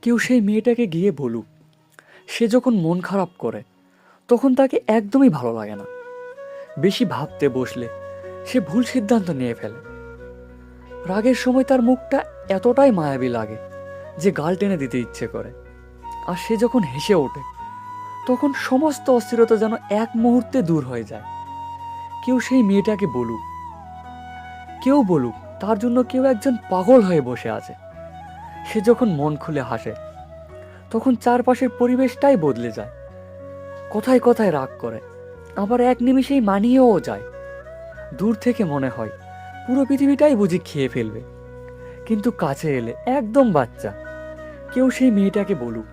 কেউ সেই মেয়েটাকে গিয়ে বলুক। সে যখন মন খারাপ করে তখন তাকে একদমই ভালো লাগে না। বেশি ভাবতে বসলে সে ভুল সিদ্ধান্ত নিয়ে ফেলে। রাগের সময় তার মুখটা এতটাই মায়াবী লাগে যে গাল টেনে দিতে ইচ্ছে করে। আর সে যখন হেসে ওঠে তখন সমস্ত অস্থিরতা যেন এক মুহূর্তে দূর হয়ে যায়। কেউ সেই মেয়েটাকে বলুক, কেউ বলুক তার জন্য কেউ একজন পাগল হয়ে বসে আছে। সে যখন মন খুলে হাসে তখন চারপাশের পরিবেশটাই বদলে যায়। কথায় কথায় রাগ করে, আবার এক নিমিষেই মানিয়েও যায়। দূর থেকে মনে হয় পুরো পৃথিবীটাই বুঝি খেয়ে ফেলবে, কিন্তু কাছে এলে একদম বাচ্চা। কেউ সেই মেয়েটাকে বলুক,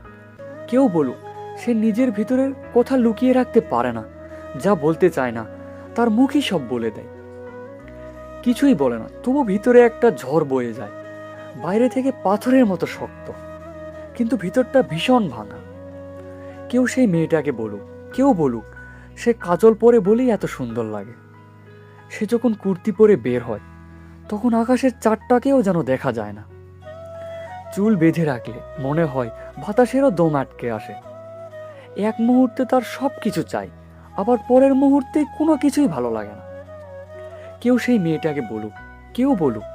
কেউ বলুক সে নিজের ভিতরের কথা লুকিয়ে রাখতে পারে না। যা বলতে চায় না তার মুখই সব বলে দেয়। কিছুই বলে না, তবু ভিতরে একটা ঝড় বয়ে যায়। বাইরে থেকে পাথরের মতো শক্ত, কিন্তু ভিতরটা ভীষণ ভাঙা। কেউ সেই মেয়েটাকে বলুক, কেউ বলুক সে কাজল পরে বলেই এত সুন্দর লাগে। সে যখন কুর্তি পরে বের হয় তখন আকাশের চাঁদটাকেও যেন দেখা যায় না। চুল বেঁধে রাখলে মনে হয় বাতাসেরও দম আটকে আসে। এক মুহূর্তে তার সব কিছু চাই, আবার পরের মুহূর্তে কোনো কিছুই ভালো লাগে না। কেউ সেই মেয়েটাকে বলুক, কেউ বলুক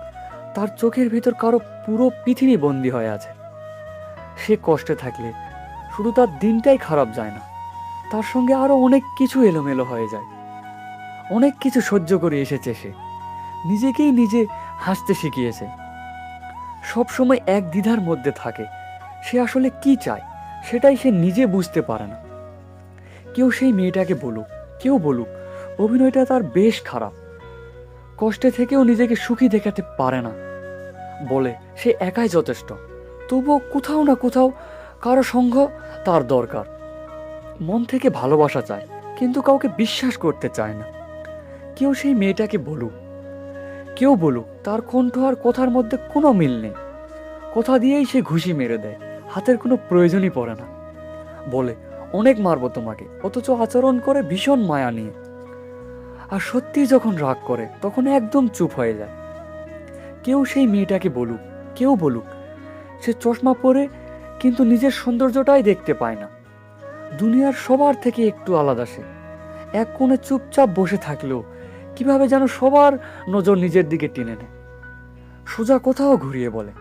তার চোখের ভিতর কারো পুরো পৃথিবী বন্দী হয়ে আছে। সে কষ্টে থাকলে শুধু তার দিনটাই খারাপ যায় না, তার সঙ্গে আরো অনেক কিছু এলোমেলো হয়ে যায়। অনেক কিছু সহ্য করে এসেছে সে, নিজেকেই নিজে হাসতে শিখিয়েছে। সব সময় এক দ্বিধার মধ্যে থাকে, সে আসলে কি চায় সেটাই সে নিজে বুঝতে পারে না। কেউ সেই মেয়েটাকে বলুক, কেউ বলুক অভিনয়টা তার বেশ খারাপ। কষ্টে থেকেও নিজেকে সুখী দেখাতে পারে না, বলে সে একাই যথেষ্ট। তবুও কোথাও না কোথাও কারো সঙ্গ তার দরকার। মন থেকে ভালোবাসা চায়, কিন্তু কাউকে বিশ্বাস করতে চায় না। কেউ সেই মেয়েটাকে বলুক, কেউ বলুক তার কণ্ঠ আর কথার মধ্যে কোনো মিল নেই। কথা দিয়েই সে ঘুষি মেরে দেয়, হাতের কোনো প্রয়োজনই পড়ে না। বলে অনেক মারবো তোমাকে, অথচ আচরণ করে ভীষণ মায়া নিয়ে। আর সত্যি যখন রাগ করে তখন একদম চুপ হয়ে যায়। কেউ সেই মেয়েটাকে বলুক, কেউ বলুক সে চশমা পরে কিন্তু নিজের সৌন্দর্যটাই দেখতে পায় না। দুনিয়ার সবার থেকে একটু আলাদা সে। এক কোণে চুপচাপ বসে থাকলেও কিভাবে যেন সবার নজর নিজের দিকে টেনে নেয়। সোজা কোথাও ঘুরিয়ে বলে,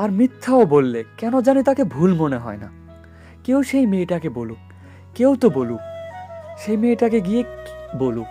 আর মিথ্যাও বললে কেন জানি তাকে ভুল মনে হয় না। কেউ সেই মেয়েটাকে বলুক, কেউ তো বলুক সেই মেয়েটাকে গিয়ে বলুক